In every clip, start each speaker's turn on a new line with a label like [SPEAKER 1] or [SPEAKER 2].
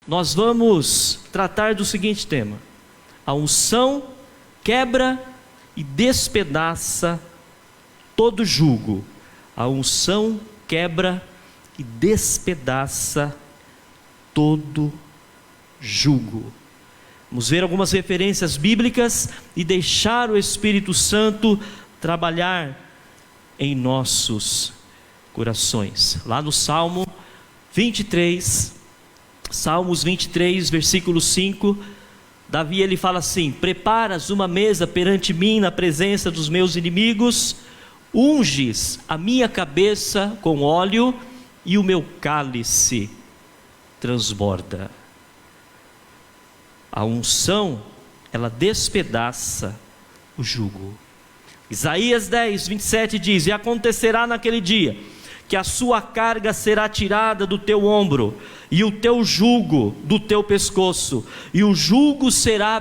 [SPEAKER 1] Nós vamos tratar do seguinte tema: a unção quebra e despedaça todo jugo. A unção quebra e despedaça todo jugo. Vamos ver algumas referências bíblicas e deixar o Espírito Santo trabalhar em nossos corações. Lá no Salmo 23, Salmos 23, versículo 5, Davi ele fala assim: preparas uma mesa perante mim na presença dos meus inimigos, unges a minha cabeça com óleo e o meu cálice transborda. A unção, ela despedaça o jugo. Isaías 10, 27 diz: e acontecerá naquele dia, que a sua carga será tirada do teu ombro, e o teu jugo do teu pescoço, e o jugo será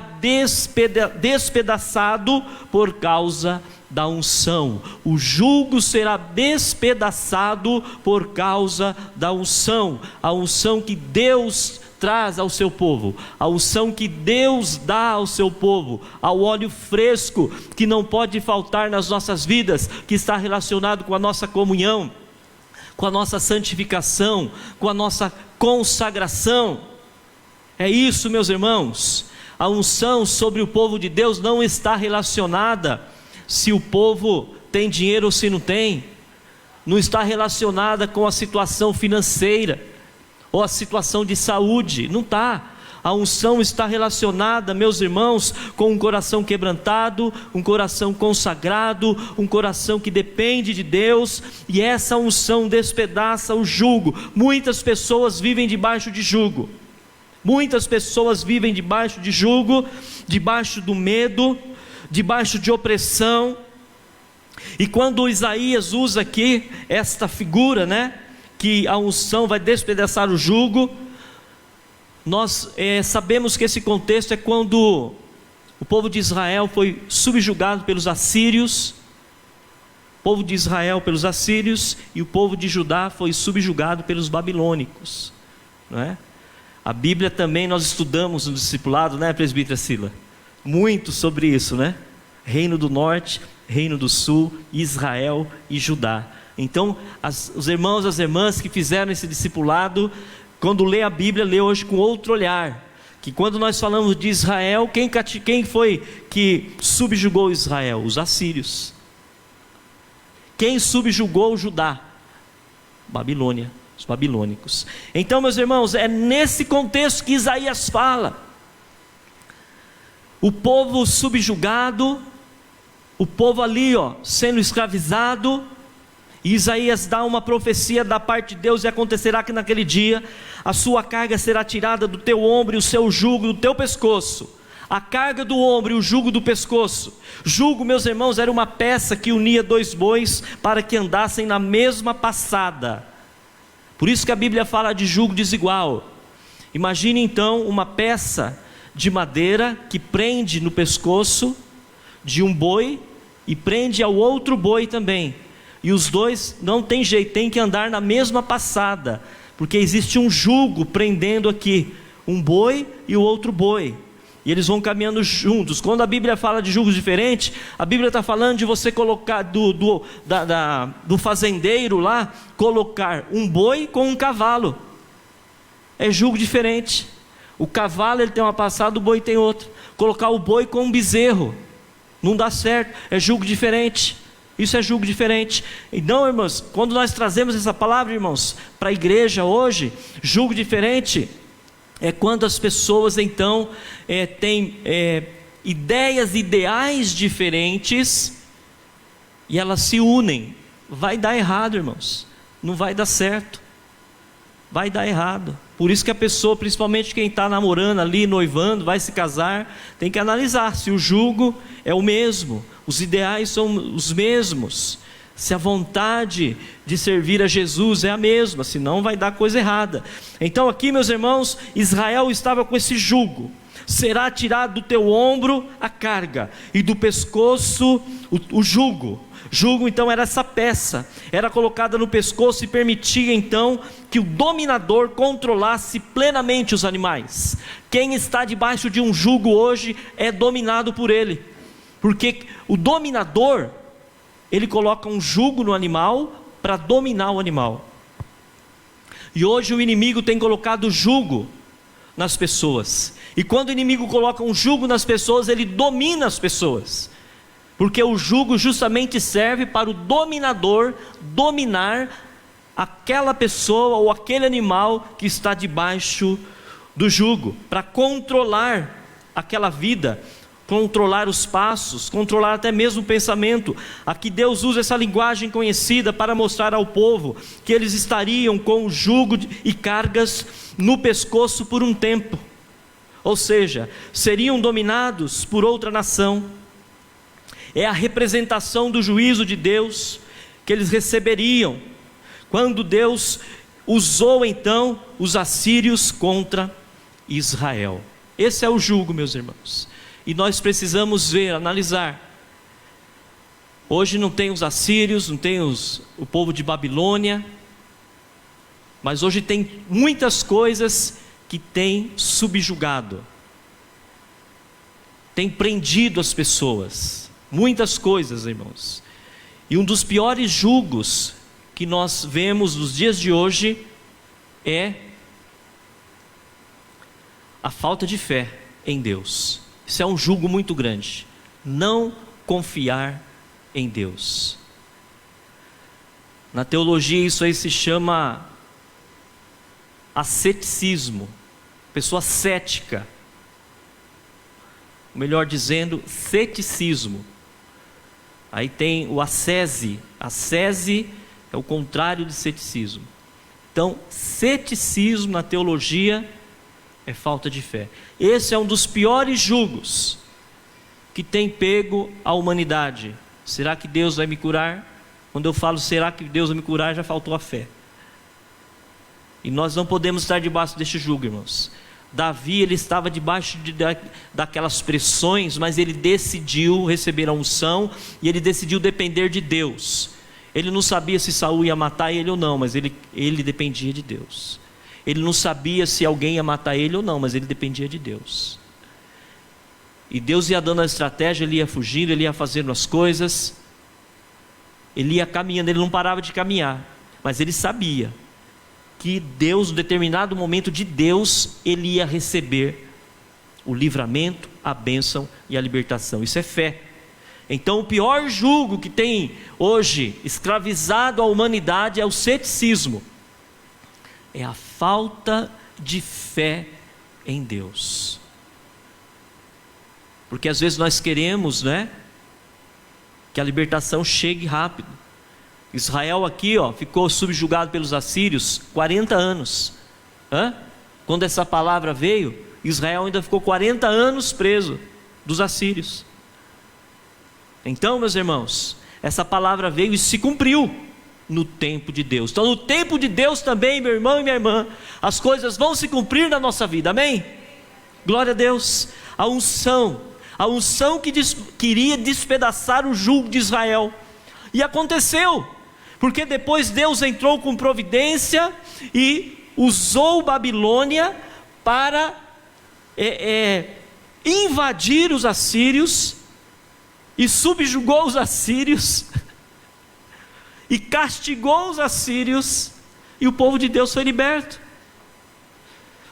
[SPEAKER 1] despedaçado por causa da unção. O jugo será despedaçado por causa da unção. A unção que Deus traz ao seu povo, a unção que Deus dá ao seu povo, ao óleo fresco que não pode faltar nas nossas vidas, que está relacionado com a nossa comunhão, com a nossa santificação, com a nossa consagração. É isso, meus irmãos. A unção sobre o povo de Deus não está relacionada se o povo tem dinheiro ou se não tem, não está relacionada com a situação financeira ou a situação de saúde, não está. A unção está relacionada, meus irmãos, com um coração quebrantado, um coração consagrado, um coração que depende de Deus, e essa unção despedaça o jugo. Muitas pessoas vivem debaixo de jugo, muitas pessoas vivem debaixo de jugo, debaixo do medo, debaixo de opressão. E quando Isaías usa aqui esta figura, que a unção vai despedaçar o jugo, nós sabemos que esse contexto é quando o povo de Israel foi subjugado pelos assírios, o povo de Israel pelos assírios, e o povo de Judá foi subjugado pelos babilônicos, não é? A Bíblia também nós estudamos no discipulado, presbítera Sila? Muito sobre isso, Reino do Norte, Reino do Sul, Israel e Judá. Então, os irmãos e as irmãs que fizeram esse discipulado, quando lê a Bíblia, lê hoje com outro olhar, que quando nós falamos de Israel, quem foi que subjugou Israel? Os assírios. Quem subjugou Judá? Babilônia, os babilônicos. Então, meus irmãos, é nesse contexto que Isaías fala. O povo subjugado, o povo ali sendo escravizado, e Isaías dá uma profecia da parte de Deus: e acontecerá que naquele dia a sua carga será tirada do teu ombro e o seu jugo do teu pescoço. A carga do ombro e o jugo do pescoço. Jugo, meus irmãos, era uma peça que unia dois bois para que andassem na mesma passada. Por isso que a Bíblia fala de jugo desigual. Imagine então uma peça de madeira que prende no pescoço de um boi e prende ao outro boi também. E os dois não tem jeito, tem que andar na mesma passada, porque existe um jugo prendendo aqui um boi e o outro boi, e eles vão caminhando juntos. Quando a Bíblia fala de jugos diferentes, a Bíblia está falando de você colocar do fazendeiro lá, colocar um boi com um cavalo. É jugo diferente. O cavalo ele tem uma passada, o boi tem outra. Colocar o boi com um bezerro não dá certo, é jugo diferente. Isso é jugo diferente. Então, irmãos, quando nós trazemos essa palavra, irmãos, para a igreja hoje, jugo diferente é quando as pessoas então têm ideais diferentes e elas se unem. Vai dar errado, irmãos, não vai dar certo, vai dar errado. Por isso que a pessoa, principalmente quem está namorando ali, noivando, vai se casar, tem que analisar se o jugo é o mesmo, os ideais são os mesmos, se a vontade de servir a Jesus é a mesma, senão vai dar coisa errada. Então aqui, meus irmãos, Israel estava com esse jugo: será tirado do teu ombro a carga, e do pescoço o jugo. Jugo então era essa peça, era colocada no pescoço e permitia então que o dominador controlasse plenamente os animais. Quem está debaixo de um jugo hoje é dominado por ele, porque o dominador, ele coloca um jugo no animal para dominar o animal. E hoje o inimigo tem colocado jugo nas pessoas, e quando o inimigo coloca um jugo nas pessoas, ele domina as pessoas, porque o jugo justamente serve para o dominador dominar aquela pessoa ou aquele animal que está debaixo do jugo, para controlar aquela vida, controlar os passos, controlar até mesmo o pensamento. Aqui Deus usa essa linguagem conhecida para mostrar ao povo que eles estariam com o jugo e cargas no pescoço por um tempo, ou seja, seriam dominados por outra nação. É a representação do juízo de Deus que eles receberiam quando Deus usou então os assírios contra Israel. Esse é o jugo, meus irmãos, e nós precisamos ver, analisar. Hoje não tem os assírios, não tem o povo de Babilônia, mas hoje tem muitas coisas que tem subjugado, tem prendido as pessoas, muitas coisas, irmãos. E um dos piores jugos que nós vemos nos dias de hoje é a falta de fé em Deus. Isso é um jugo muito grande, não confiar em Deus. Na teologia isso aí se chama asceticismo, pessoa cética, melhor dizendo, ceticismo. Aí tem o ascese é o contrário de ceticismo. Então, ceticismo na teologia é falta de fé. Esse é um dos piores jugos que tem pego a humanidade. Será que Deus vai me curar? Quando eu falo será que Deus vai me curar, já faltou a fé. E nós não podemos estar debaixo deste jugo, irmãos. Davi, ele estava debaixo daquelas pressões, mas ele decidiu receber a unção e ele decidiu depender de Deus. Ele não sabia se Saul ia matar ele ou não, mas ele dependia de Deus. Ele não sabia se alguém ia matar ele ou não, mas ele dependia de Deus. E Deus ia dando a estratégia, ele ia fugindo, ele ia fazendo as coisas, ele ia caminhando, ele não parava de caminhar, mas ele sabia que Deus, em determinado momento de Deus, ele ia receber o livramento, a bênção e a libertação. Isso é fé. Então o pior jugo que tem hoje escravizado a humanidade é o ceticismo, é a falta de fé em Deus. Porque às vezes nós queremos, que a libertação chegue rápido. Israel aqui, ficou subjugado pelos assírios 40 anos. Quando essa palavra veio, Israel ainda ficou 40 anos preso dos assírios. Então, meus irmãos, essa palavra veio e se cumpriu no tempo de Deus. Então, no tempo de Deus também, meu irmão e minha irmã, as coisas vão se cumprir na nossa vida, amém? Glória a Deus. A unção que queria despedaçar o jugo de Israel, e aconteceu, porque depois Deus entrou com providência e usou Babilônia para invadir os assírios, e subjugou os assírios, e castigou os assírios, e o povo de Deus foi liberto.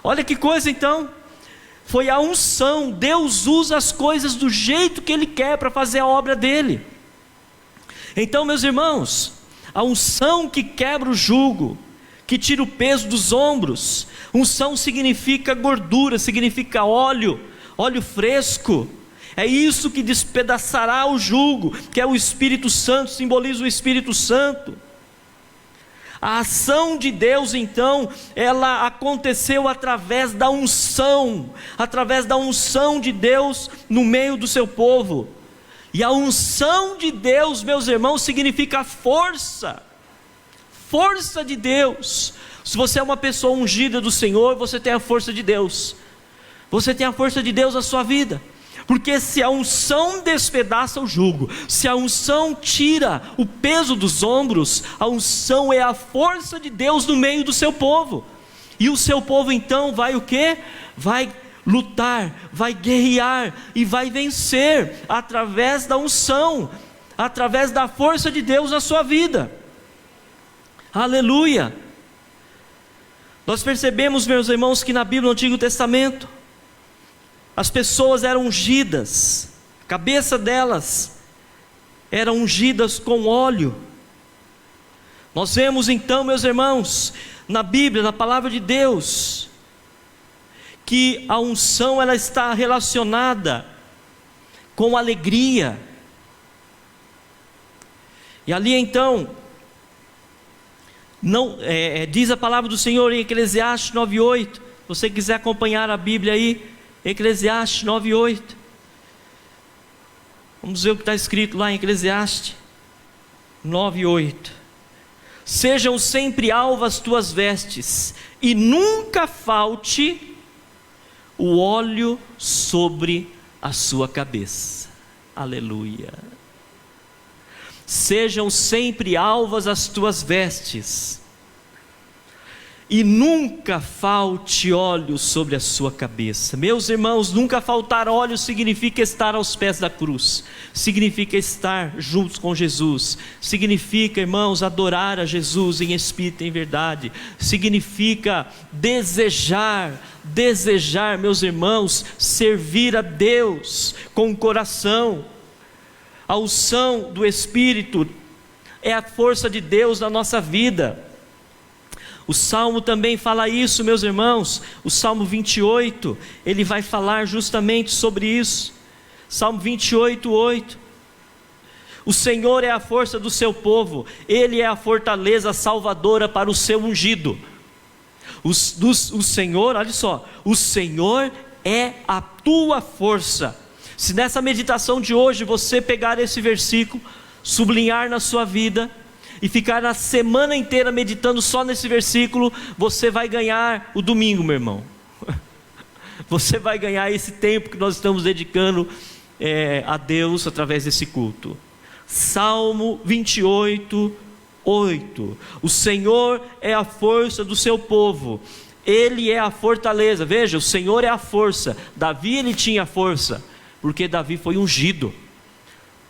[SPEAKER 1] Olha que coisa então, foi a unção. Deus usa as coisas do jeito que Ele quer para fazer a obra dEle. Então, meus irmãos, a unção que quebra o jugo, que tira o peso dos ombros. Unção significa gordura, significa óleo fresco. É isso que despedaçará o jugo, que é o Espírito Santo, simboliza o Espírito Santo. A ação de Deus então, ela aconteceu através da unção de Deus no meio do seu povo. E a unção de Deus, meus irmãos, significa força de Deus. Se você é uma pessoa ungida do Senhor, você tem a força de Deus. Você tem a força de Deus na sua vida. Porque se a unção despedaça o jugo, se a unção tira o peso dos ombros, a unção é a força de Deus no meio do seu povo. E o seu povo então vai o quê? Vai lutar, vai guerrear e vai vencer através da unção, através da força de Deus na sua vida. Aleluia! Nós percebemos, meus irmãos, que na Bíblia, no Antigo Testamento, as pessoas eram ungidas, a cabeça delas eram ungidas com óleo. Nós vemos então, meus irmãos, na Bíblia, na palavra de Deus, que a unção ela está relacionada com alegria. E ali então, diz a palavra do Senhor em Eclesiastes 9:8. Se você quiser acompanhar a Bíblia aí, Eclesiastes 9:8. Vamos ver o que está escrito lá em Eclesiastes 9:8. Sejam sempre alvas as tuas vestes, e nunca falte o óleo sobre a sua cabeça. Aleluia. Sejam sempre alvas as tuas vestes, e nunca falte óleo sobre a sua cabeça. Meus irmãos, nunca faltar óleo significa estar aos pés da cruz, significa estar juntos com Jesus, significa, irmãos, adorar a Jesus em espírito e em verdade, significa desejar, meus irmãos, servir a Deus com o coração. A unção do Espírito é a força de Deus na nossa vida. O Salmo também fala isso, meus irmãos. O Salmo 28, ele vai falar justamente sobre isso. Salmo 28:8. O Senhor é a força do seu povo, Ele é a fortaleza salvadora para o seu ungido. O Senhor, olha só, o Senhor é a tua força. Se nessa meditação de hoje você pegar esse versículo, sublinhar na sua vida e ficar a semana inteira meditando só nesse versículo, você vai ganhar o domingo, meu irmão. Você vai ganhar esse tempo que nós estamos dedicando a Deus através desse culto. Salmo 28:8. O Senhor é a força do seu povo, Ele é a fortaleza. Veja, o Senhor é a força. Davi, ele tinha força, porque Davi foi ungido.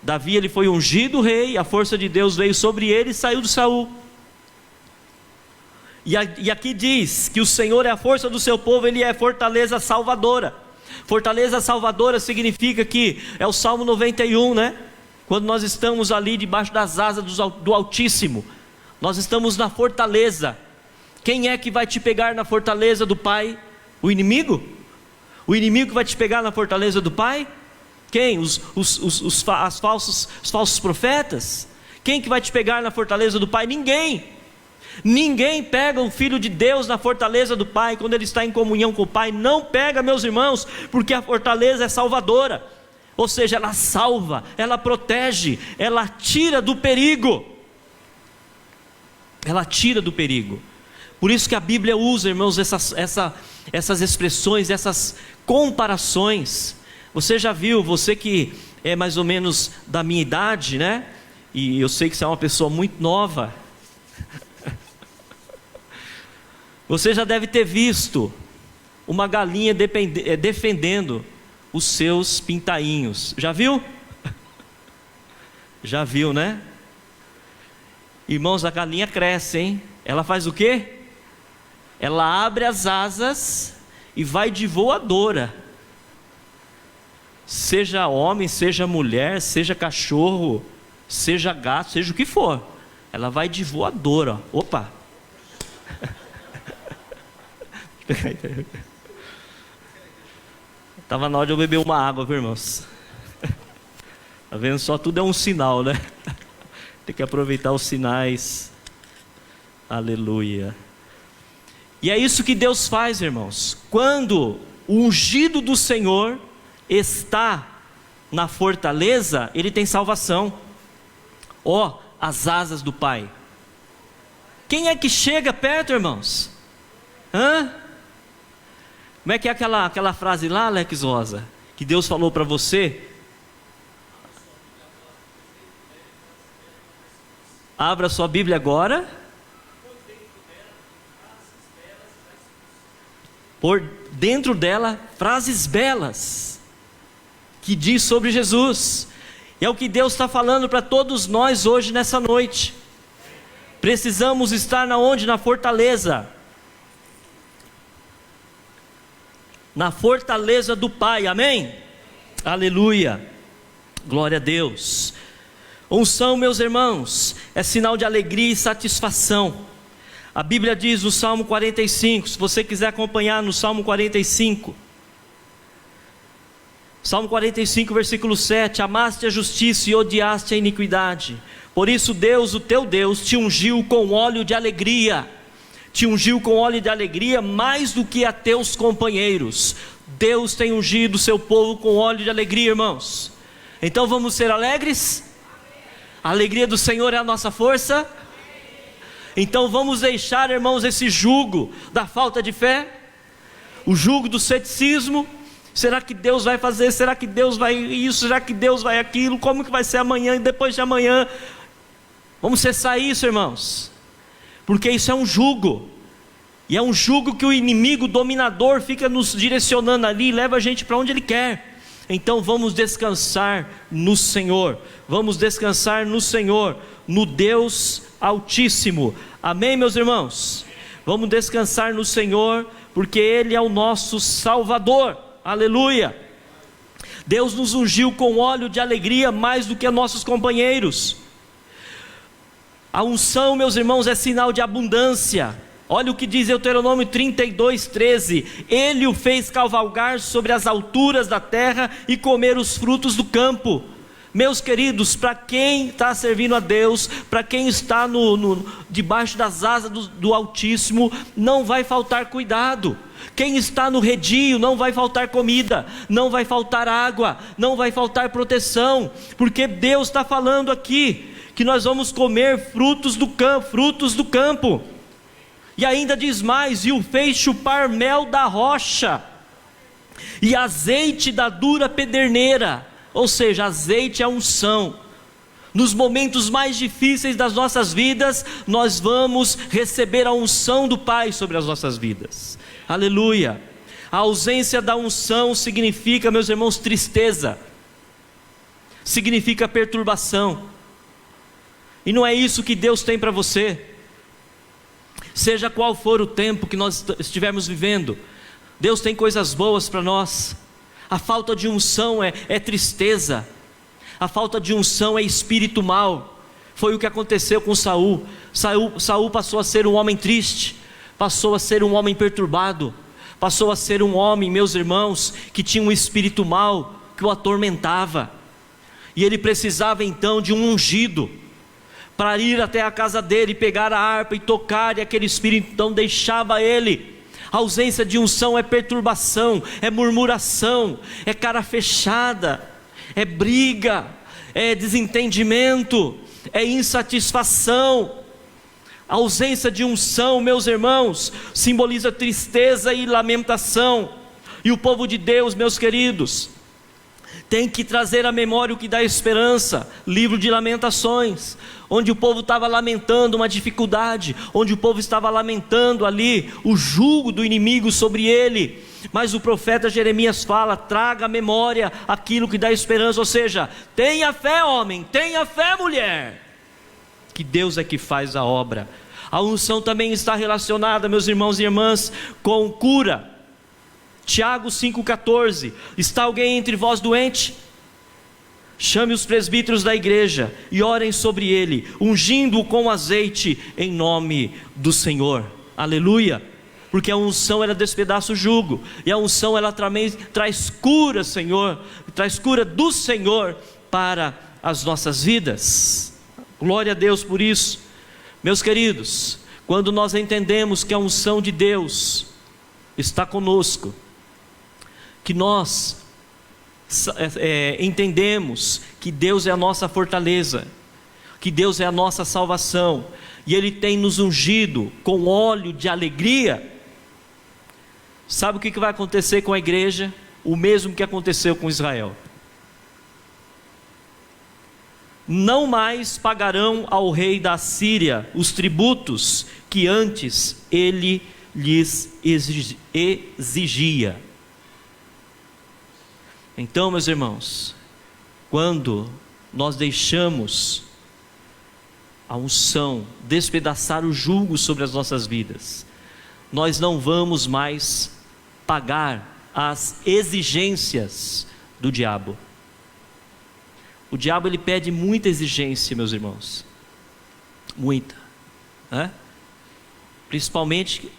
[SPEAKER 1] Davi, ele foi ungido rei, a força de Deus veio sobre ele e saiu de Saul. E aqui diz que o Senhor é a força do seu povo, Ele é fortaleza salvadora. Fortaleza salvadora significa que é o Salmo 91, né? Quando nós estamos ali debaixo das asas do Altíssimo, nós estamos na fortaleza. Quem é que vai te pegar na fortaleza do Pai? O inimigo? O inimigo que vai te pegar na fortaleza do Pai? Quem? Os falsos profetas? Quem que vai te pegar na fortaleza do Pai? Ninguém. Ninguém pega o Filho de Deus na fortaleza do Pai, quando ele está em comunhão com o Pai. Não pega, meus irmãos, porque a fortaleza é salvadora. Ou seja, ela salva, ela protege, ela tira do perigo. Ela tira do perigo. Por isso que a Bíblia usa, irmãos, essas expressões, essas comparações. Você já viu, você que é mais ou menos da minha idade, né? E eu sei que você é uma pessoa muito nova. Você já deve ter visto uma galinha defendendo os seus pintainhos. Já viu? Já viu, né? Irmãos, a galinha cresce, hein? Ela faz o quê? Ela abre as asas e vai de voadora. Seja homem, seja mulher, seja cachorro, seja gato, seja o que for, ela vai de voadora. Opa! Estava na hora de eu beber uma água, viu, irmãos? Tá vendo só? Tudo é um sinal, né? Tem que aproveitar os sinais. Aleluia. E é isso que Deus faz, irmãos. Quando o ungido do Senhor está na fortaleza, ele tem salvação. Ó, as asas do Pai. Quem é que chega perto, irmãos? Hã? Como é que é aquela frase lá, Alex Rosa? que Deus falou para você, abra sua Bíblia agora. Por dentro dela, frases belas, que diz sobre Jesus. E é o que Deus está falando para todos nós hoje, nessa noite. Precisamos estar na onde? Na fortaleza. Na fortaleza do Pai, amém? Aleluia, glória a Deus. Unção, meus irmãos, é sinal de alegria e satisfação. A Bíblia diz no Salmo 45, se você quiser acompanhar no Salmo 45, Salmo 45, versículo 7, amaste a justiça e odiaste a iniquidade, por isso Deus, o teu Deus, te ungiu com óleo de alegria, mais do que a teus companheiros. Deus tem ungido o seu povo com óleo de alegria, irmãos. Então vamos ser alegres? A alegria do Senhor é a nossa força. Então vamos deixar, irmãos, esse jugo da falta de fé, o jugo do ceticismo. Será que Deus vai fazer? Será que Deus vai isso? Será que Deus vai aquilo? Como que vai ser amanhã e depois de amanhã? Vamos cessar isso, irmãos, porque isso é um jugo, e é um jugo que o inimigo dominador fica nos direcionando ali e leva a gente para onde ele quer. Então vamos descansar no Senhor, no Deus Altíssimo, amém, meus irmãos? Vamos descansar no Senhor, porque Ele é o nosso Salvador, aleluia. Deus nos ungiu com óleo de alegria mais do que nossos companheiros. A unção, meus irmãos, é sinal de abundância. Olha o que diz Deuteronômio 32:13: Ele o fez cavalgar sobre as alturas da terra e comer os frutos do campo. Meus queridos, para quem está servindo a Deus, para quem está debaixo das asas do Altíssimo, não vai faltar cuidado. Quem está no redil, não vai faltar comida, não vai faltar água, não vai faltar proteção, porque Deus está falando aqui que nós vamos comer frutos do campo. E ainda diz mais: e o fez chupar mel da rocha e azeite da dura pederneira. Ou seja, azeite é unção. Nos momentos mais difíceis das nossas vidas, nós vamos receber a unção do Pai sobre as nossas vidas, aleluia. A ausência da unção significa, meus irmãos, tristeza, significa perturbação, e não é isso que Deus tem para você. Seja qual for o tempo que nós estivermos vivendo, Deus tem coisas boas para nós. A falta de unção é tristeza, a falta de unção é espírito mau. Foi o que aconteceu com Saul. Saul passou a ser um homem triste, passou a ser um homem perturbado, passou a ser um homem, meus irmãos, que tinha um espírito mau que o atormentava, e ele precisava então de um ungido para ir até a casa dele, pegar a harpa e tocar, e aquele espírito então deixava ele. A ausência de unção é perturbação, é murmuração, é cara fechada, é briga, é desentendimento, é insatisfação. A ausência de unção, meus irmãos, simboliza tristeza e lamentação. E o povo de Deus, meus queridos, tem que trazer à memória o que dá esperança. Livro de Lamentações, onde o povo estava lamentando uma dificuldade, onde o povo estava lamentando ali o jugo do inimigo sobre ele, mas o profeta Jeremias fala: traga à memória aquilo que dá esperança. Ou seja, tenha fé, homem, tenha fé, mulher, que Deus é que faz a obra. A unção também está relacionada, meus irmãos e irmãs, com cura. Tiago 5,14: está alguém entre vós doente? Chame os presbíteros da igreja e orem sobre ele, ungindo-o com azeite em nome do Senhor. Aleluia. Porque a unção, ela despedaça o jugo, e a unção, ela também traz cura, Senhor, traz cura do Senhor para as nossas vidas. Glória a Deus por isso. Meus queridos, quando nós entendemos que a unção de Deus está conosco, que nós entendemos que Deus é a nossa fortaleza, que Deus é a nossa salvação, e Ele tem nos ungido com óleo de alegria, sabe o que vai acontecer com a igreja? o mesmo que aconteceu com Israel. Não mais pagarão ao rei da Síria os tributos que antes ele lhes exigia. Então, meus irmãos, quando nós deixamos a unção despedaçar o jugo sobre as nossas vidas, nós não vamos mais pagar as exigências do diabo. O diabo, ele pede muita exigência, meus irmãos, muita, né? Principalmente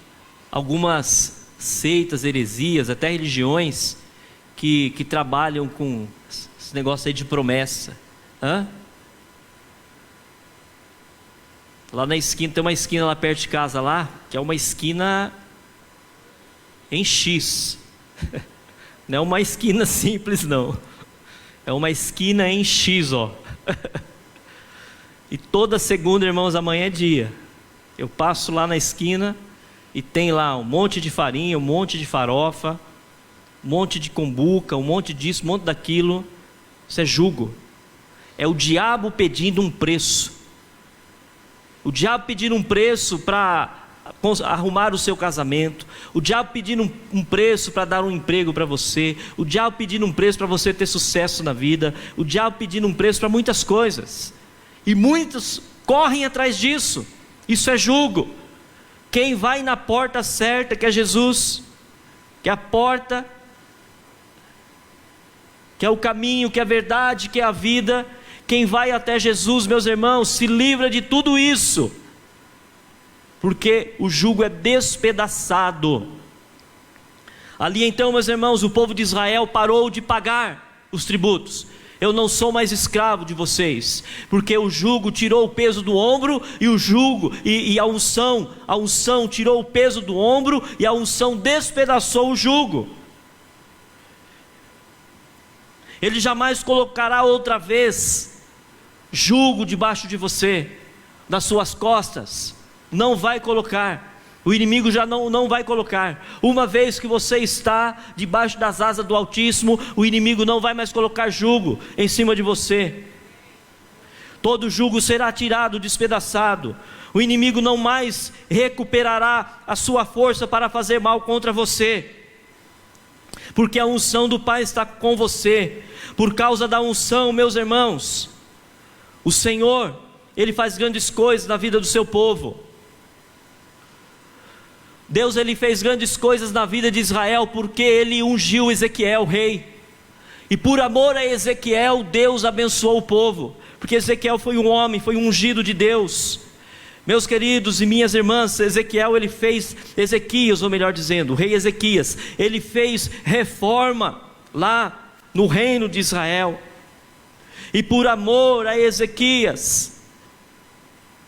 [SPEAKER 1] algumas seitas, heresias, até religiões que trabalham com esse negócio aí de promessa. Lá na esquina, tem uma esquina lá perto de casa lá, que é uma esquina em X. Não é uma esquina simples não, é uma esquina em X, ó. E toda segunda, irmãos, amanhã é dia. Eu passo lá na esquina e tem lá um monte de farinha, um monte de farofa, um monte de cumbuca, um monte disso, um monte daquilo. Isso é jugo. É o diabo pedindo um preço. O diabo pedindo um preço para arrumar o seu casamento. O diabo pedindo um preço para dar um emprego para você. O diabo pedindo um preço para você ter sucesso na vida. O diabo pedindo um preço para muitas coisas. E muitos correm atrás disso. Isso é jugo. Quem vai na porta certa, que é Jesus, que é a porta, que é o caminho, que é a verdade, que é a vida, quem vai até Jesus, meus irmãos, se livra de tudo isso, porque o jugo é despedaçado. Ali então, meus irmãos, o povo de Israel parou de pagar os tributos. Eu não sou mais escravo de vocês, porque o jugo tirou o peso do ombro, e o jugo e a unção tirou o peso do ombro, e a unção despedaçou o jugo. Ele jamais colocará outra vez jugo debaixo de você, das suas costas. Não vai colocar. O inimigo já não vai colocar. Uma vez que você está debaixo das asas do Altíssimo, o inimigo não vai mais colocar jugo em cima de você. Todo jugo será tirado, despedaçado. O inimigo não mais recuperará a sua força para fazer mal contra você, porque a unção do Pai está com você. Por causa da unção, meus irmãos, o Senhor, Ele faz grandes coisas na vida do seu povo. Deus, Ele fez grandes coisas na vida de Israel, porque Ele ungiu Ezequiel, rei. E por amor a Ezequiel, Deus abençoou o povo, porque Ezequiel foi um homem, foi um ungido de Deus. Meus queridos e minhas irmãs, Ezequias, ou melhor dizendo, o rei Ezequias, ele fez reforma lá no reino de Israel. E por amor a Ezequias,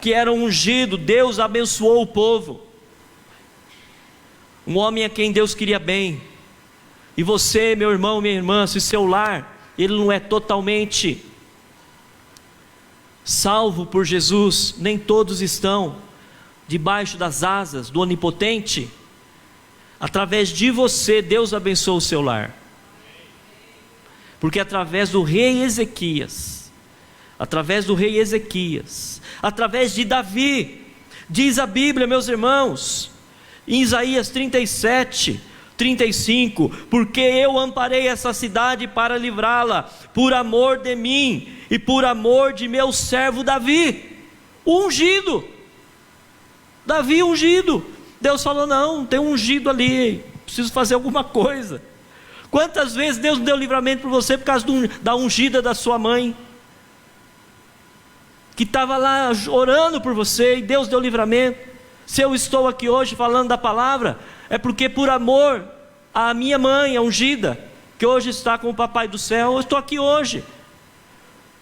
[SPEAKER 1] que era um ungido, Deus abençoou o povo. Um homem a quem Deus queria bem. E você, meu irmão, minha irmã, se seu lar, ele não é totalmente salvo por Jesus, nem todos estão debaixo das asas do Onipotente, através de você, Deus abençoa o seu lar. Porque através do rei Ezequias, através de Davi, diz a Bíblia, meus irmãos, em Isaías 37:35, porque eu amparei essa cidade para livrá-la, por amor de mim e por amor de meu servo Davi, o ungido. Davi ungido. Deus falou: não, tem um ungido ali, preciso fazer alguma coisa. Quantas vezes Deus não deu livramento para você por causa da ungida da sua mãe, que estava lá orando por você, e Deus deu livramento. Se eu estou aqui hoje falando da palavra, é porque por amor à minha mãe, a ungida, que hoje está com o papai do céu, eu estou aqui hoje.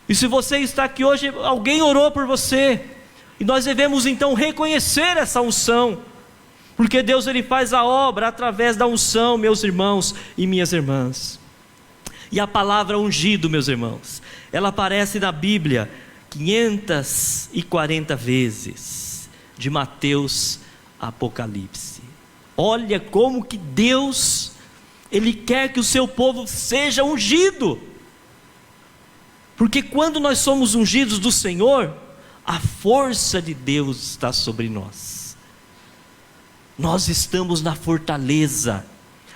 [SPEAKER 1] E se você está aqui hoje, alguém orou por você, e nós devemos então reconhecer essa unção, porque Deus, Ele faz a obra através da unção, meus irmãos e minhas irmãs. E a palavra ungido, meus irmãos, ela aparece na Bíblia 540 vezes, de Mateus a Apocalipse. Olha como que Deus Ele quer que o seu povo seja ungido. Porque quando nós somos ungidos do Senhor, a força de Deus está sobre nós. Nós estamos na fortaleza.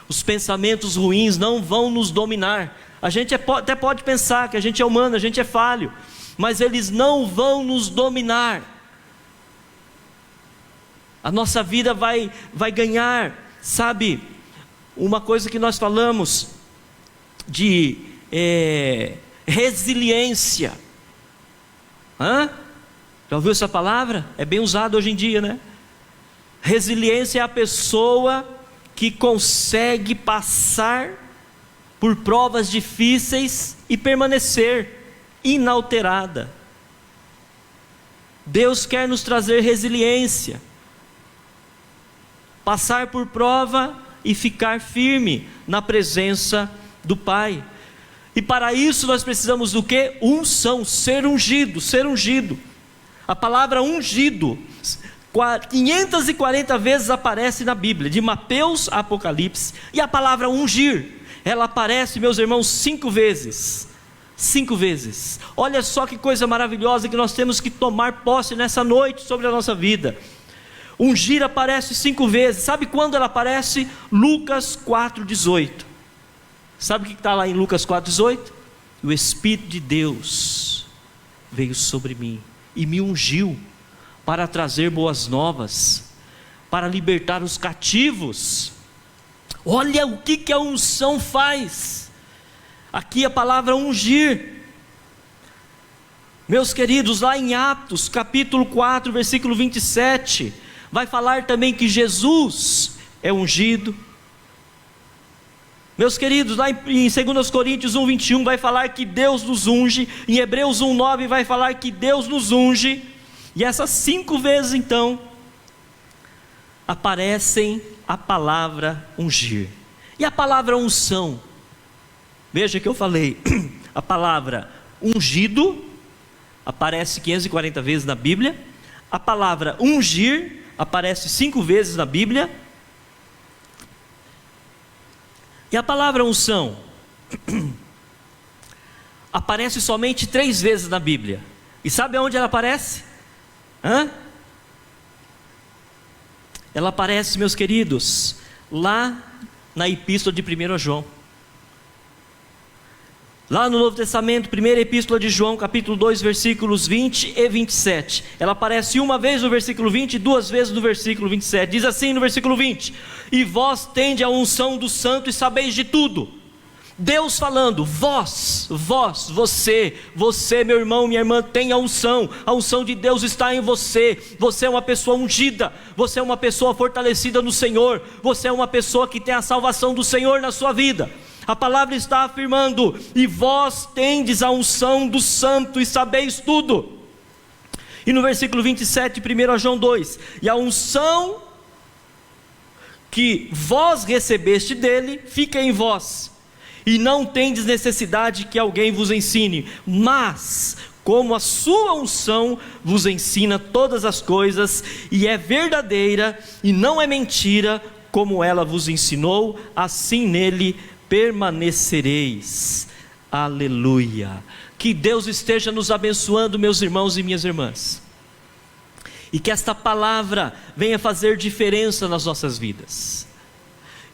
[SPEAKER 1] Os pensamentos ruins não vão nos dominar. A gente até pode pensar que a gente é humano, a gente é falho, mas eles não vão nos dominar. A nossa vida vai ganhar, sabe, uma coisa que nós falamos de resiliência. Já ouviu essa palavra? É bem usada hoje em dia, né? Resiliência é a pessoa que consegue passar por provas difíceis e permanecer inalterada. Deus quer nos trazer resiliência, passar por prova e ficar firme na presença do Pai. E para isso nós precisamos do quê? Unção, ser ungido, ser ungido. A palavra ungido 540 vezes aparece na Bíblia, de Mateus a Apocalipse. E a palavra ungir, ela aparece, meus irmãos, 5 vezes. 5 vezes. Olha só que coisa maravilhosa que nós temos que tomar posse nessa noite sobre a nossa vida. Ungir aparece 5 vezes. Sabe quando ela aparece? Lucas 4,18. Sabe o que está lá em Lucas 4,18? O Espírito de Deus veio sobre mim e me ungiu para trazer boas novas, para libertar os cativos. Olha o que a unção faz. Aqui a palavra ungir. Meus queridos, lá em Atos capítulo 4 versículo 27, vai falar também que Jesus é ungido. Meus queridos, lá em 2 Coríntios 1,21 vai falar que Deus nos unge. Em Hebreus 1,9 vai falar que Deus nos unge. E essas 5 vezes então aparecem a palavra ungir. E a palavra unção, veja que eu falei, a palavra ungido aparece 540 vezes na Bíblia. A palavra ungir aparece 5 vezes na Bíblia. E a palavra unção aparece somente 3 vezes na Bíblia. E sabe aonde ela aparece? Ela aparece, meus queridos, lá na epístola de 1 João. Lá no Novo Testamento, primeira epístola de João, capítulo 2, versículos 20 e 27. Ela aparece uma vez no versículo 20 e 2 vezes no versículo 27. Diz assim no versículo 20: E vós tendes a unção do santo e sabeis de tudo. Deus falando, você, meu irmão, minha irmã, tem a unção de Deus está em você. Você é uma pessoa ungida, você é uma pessoa fortalecida no Senhor, você é uma pessoa que tem a salvação do Senhor na sua vida. A palavra está afirmando, e vós tendes a unção do santo e sabeis tudo. E no versículo 27, 1 João 2, e a unção que vós recebeste dele, fica em vós, e não tendes necessidade que alguém vos ensine, mas como a sua unção vos ensina todas as coisas, e é verdadeira, e não é mentira, como ela vos ensinou, assim nele permanecereis. Aleluia. Que Deus esteja nos abençoando, meus irmãos e minhas irmãs, e que esta palavra venha fazer diferença nas nossas vidas,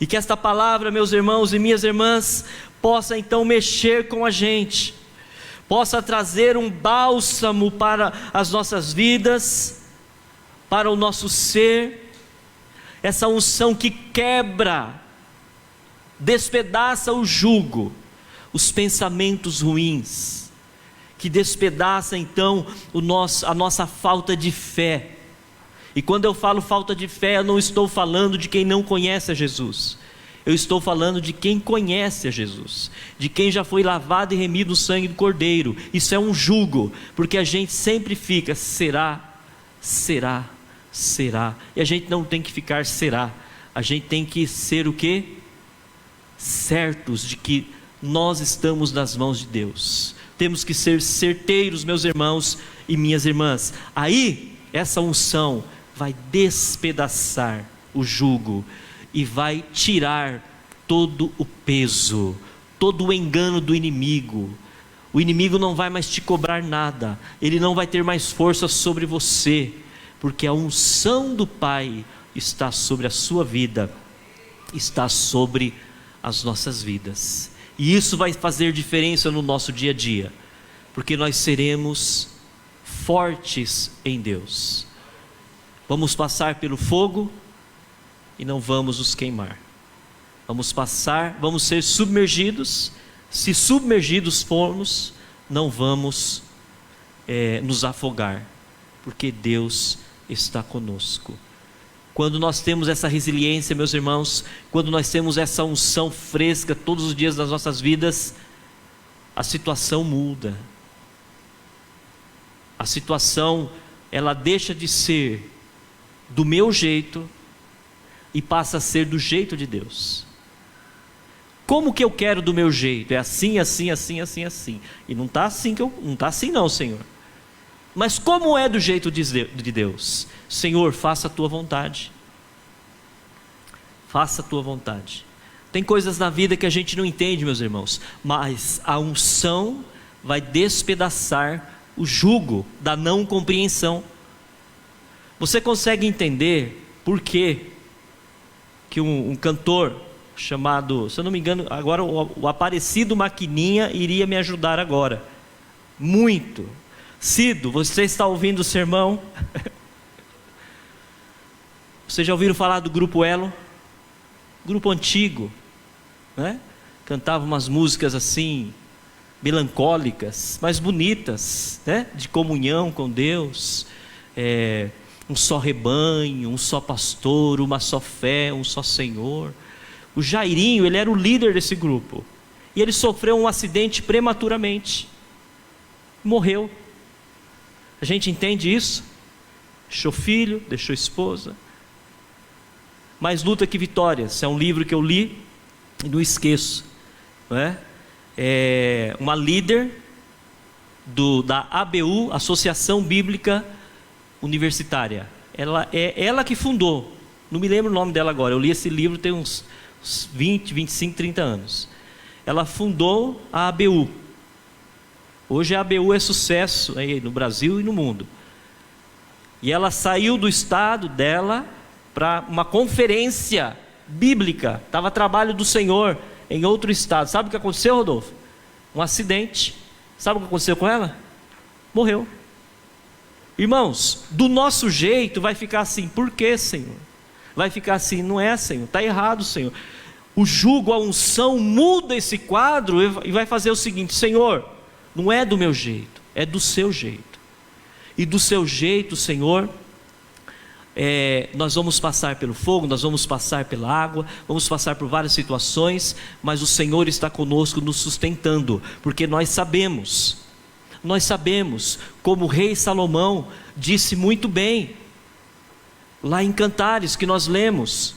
[SPEAKER 1] e que esta palavra, meus irmãos e minhas irmãs, possa então mexer com a gente, possa trazer um bálsamo para as nossas vidas, para o nosso ser. Essa unção que quebra, despedaça o jugo, os pensamentos ruins, que despedaça então a nossa falta de fé. E quando eu falo falta de fé, eu não estou falando de quem não conhece a Jesus, eu estou falando de quem conhece a Jesus, de quem já foi lavado e remido no sangue do Cordeiro. Isso é um jugo, porque a gente sempre fica, será, e a gente não tem que ficar será, a gente tem que ser o quê? Certos de que nós estamos nas mãos de Deus. Temos que ser certeiros, meus irmãos e minhas irmãs. Aí essa unção vai despedaçar o jugo e vai tirar todo o peso, todo o engano do inimigo. O inimigo não vai mais te cobrar nada, ele não vai ter mais força sobre você, porque a unção do Pai está sobre a sua vida, está sobre as nossas vidas, e isso vai fazer diferença no nosso dia a dia, porque nós seremos fortes em Deus. Vamos passar pelo fogo e não vamos nos queimar. Vamos ser submergidos. Se submergidos formos, não vamos nos afogar, porque Deus está conosco. Quando nós temos essa resiliência, meus irmãos, quando nós temos essa unção fresca todos os dias das nossas vidas, a situação muda. A situação, ela deixa de ser do meu jeito e passa a ser do jeito de Deus. Como que eu quero do meu jeito? É assim, assim, assim, assim, assim. E não está assim não está assim não, Senhor. Mas como é do jeito de Deus? Senhor, faça a tua vontade. Faça a tua vontade. Tem coisas na vida que a gente não entende, meus irmãos, mas a unção vai despedaçar o jugo da não compreensão. Você consegue entender por que um cantor chamado, se eu não me engano, agora o Aparecido Maquininha iria me ajudar agora, muito. Cido, você está ouvindo o sermão? Vocês já ouviram falar do Grupo Elo? Grupo antigo, né? Cantava umas músicas assim, melancólicas, mas bonitas, né? De comunhão com Deus, um só rebanho, um só pastor, uma só fé, um só Senhor. O Jairinho, ele era o líder desse grupo, e ele sofreu um acidente prematuramente, morreu. A gente entende isso? Deixou filho, deixou esposa. Mais luta que vitórias, é um livro que eu li e não esqueço, não é? Uma líder da ABU, Associação Bíblica Universitária. Ela que fundou, não me lembro o nome dela agora, eu li esse livro tem uns 20, 25, 30 anos. Ela fundou a ABU. Hoje a ABU é sucesso aí no Brasil e no mundo. E ela saiu do estado dela para uma conferência bíblica. Estava trabalho do Senhor em outro estado. Sabe o que aconteceu, Rodolfo? Um acidente. Sabe o que aconteceu com ela? Morreu. Irmãos, do nosso jeito vai ficar assim. Por quê, Senhor? Vai ficar assim, não é, Senhor? Está errado, Senhor. O jugo, a unção muda esse quadro e vai fazer o seguinte: Senhor, não é do meu jeito, é do seu jeito. E do seu jeito, Senhor, nós vamos passar pelo fogo, nós vamos passar pela água, vamos passar por várias situações, mas o Senhor está conosco nos sustentando, porque nós sabemos, como o rei Salomão disse muito bem, lá em Cantares que nós lemos,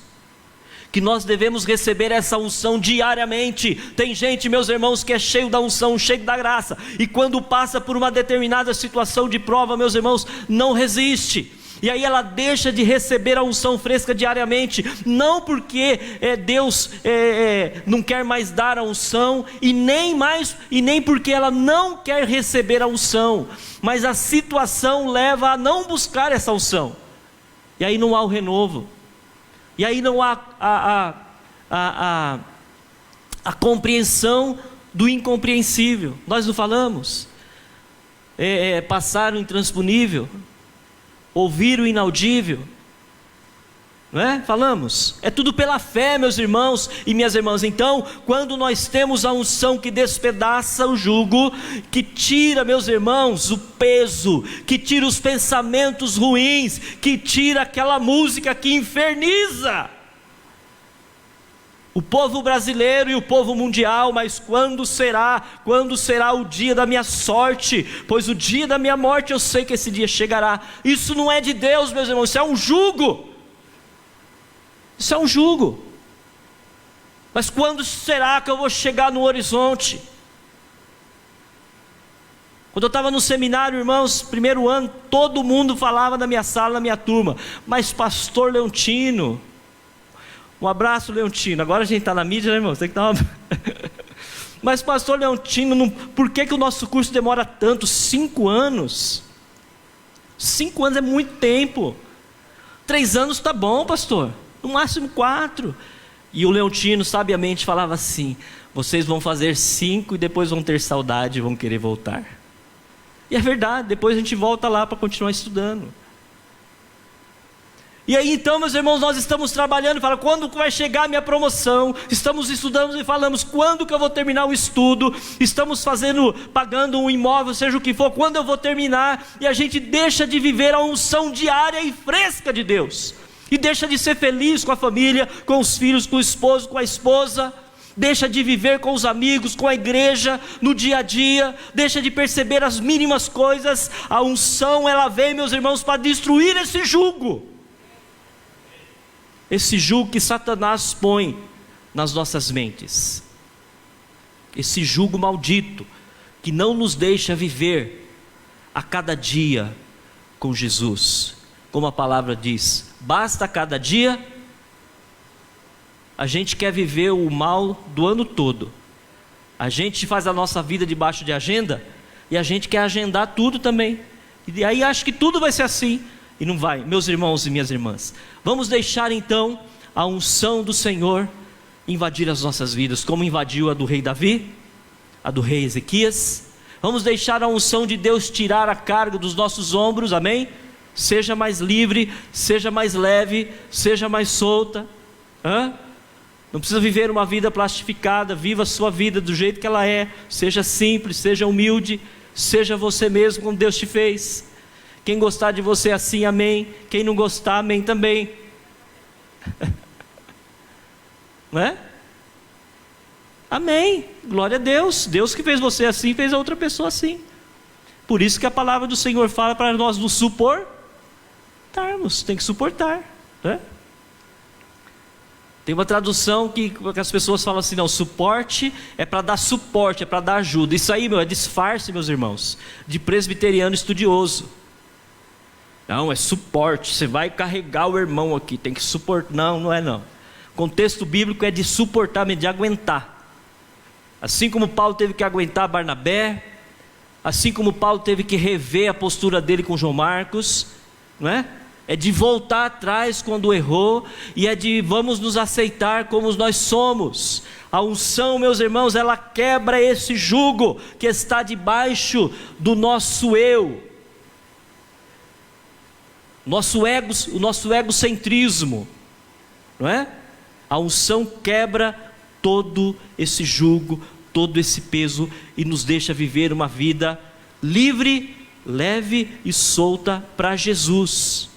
[SPEAKER 1] que nós devemos receber essa unção diariamente. Tem gente, meus irmãos, que é cheio da unção, cheio da graça, e quando passa por uma determinada situação de prova, meus irmãos, não resiste, e aí ela deixa de receber a unção fresca diariamente, não porque Deus não quer mais dar a unção, e nem porque ela não quer receber a unção, mas a situação leva a não buscar essa unção, e aí não há o renovo, e aí não há a compreensão do incompreensível. Nós não falamos? Passar o intransponível, ouvir o inaudível, não é? Falamos, é tudo pela fé, meus irmãos e minhas irmãs. Então, quando nós temos a unção que despedaça o jugo, que tira, meus irmãos, o peso, que tira os pensamentos ruins, que tira aquela música que inferniza o povo brasileiro e o povo mundial, mas quando será o dia da minha sorte? Pois o dia da minha morte eu sei que esse dia chegará. Isso não é de Deus, meus irmãos, isso é um jugo. Isso é um jugo. Mas quando será que eu vou chegar no horizonte? Quando eu estava no seminário, irmãos, primeiro ano, todo mundo falava na minha sala, na minha turma, mas pastor Leontino, Um abraço, Leontino. Agora a gente está na mídia, né, irmão? Você tem que dar uma... Mas, pastor Leontino, por que o nosso curso demora tanto? 5 anos? 5 anos é muito tempo. 3 anos está bom, pastor. No máximo 4. E o Leontino sabiamente falava assim: vocês vão fazer 5 e depois vão ter saudade e vão querer voltar. E é verdade, depois a gente volta lá para continuar estudando. E aí então, meus irmãos, nós estamos trabalhando e falamos: quando vai chegar a minha promoção? Estamos estudando e falamos: quando que eu vou terminar o estudo? Estamos pagando um imóvel, seja o que for, quando eu vou terminar? E a gente deixa de viver a unção diária e fresca de Deus. E deixa de ser feliz com a família, com os filhos, com o esposo, com a esposa. Deixa de viver com os amigos, com a igreja, no dia a dia. Deixa de perceber as mínimas coisas. A unção, ela vem, meus irmãos, para destruir esse jugo. Esse jugo que Satanás põe nas nossas mentes. Esse jugo maldito, que não nos deixa viver a cada dia com Jesus. Como a palavra diz, basta cada dia. A gente quer viver o mal do ano todo. A gente faz a nossa vida debaixo de agenda, e a gente quer agendar tudo também. E aí acha que tudo vai ser assim, e não vai. Meus irmãos e minhas irmãs, vamos deixar então a unção do Senhor invadir as nossas vidas, como invadiu a do rei Davi, a do rei Ezequias. Vamos deixar a unção de Deus tirar a carga dos nossos ombros, amém? Seja mais livre, seja mais leve, seja mais solta. Não precisa viver uma vida plastificada. Viva a sua vida do jeito que ela é. Seja simples, seja humilde, seja você mesmo como Deus te fez. Quem gostar de você assim, amém. Quem não gostar, amém também. Não é? Amém, glória a Deus. Deus que fez você assim, fez a outra pessoa assim. Por isso que a palavra do Senhor fala para nós nos suportarmos. Tem que suportar, né? Tem uma tradução que as pessoas falam assim: não, suporte é para dar suporte, é para dar ajuda. Isso aí, é disfarce, meus irmãos, de presbiteriano estudioso. Não, é suporte, você vai carregar o irmão aqui, tem que suportar. Não, não é não. O contexto bíblico é de suportar, de aguentar. Assim como Paulo teve que aguentar Barnabé, assim como Paulo teve que rever a postura dele com João Marcos, não é? É de voltar atrás quando errou, e é de vamos nos aceitar como nós somos. A unção, meus irmãos, ela quebra esse jugo que está debaixo do nosso eu. O nosso egocentrismo, não é? A unção quebra todo esse jugo, todo esse peso, e nos deixa viver uma vida livre, leve e solta para Jesus.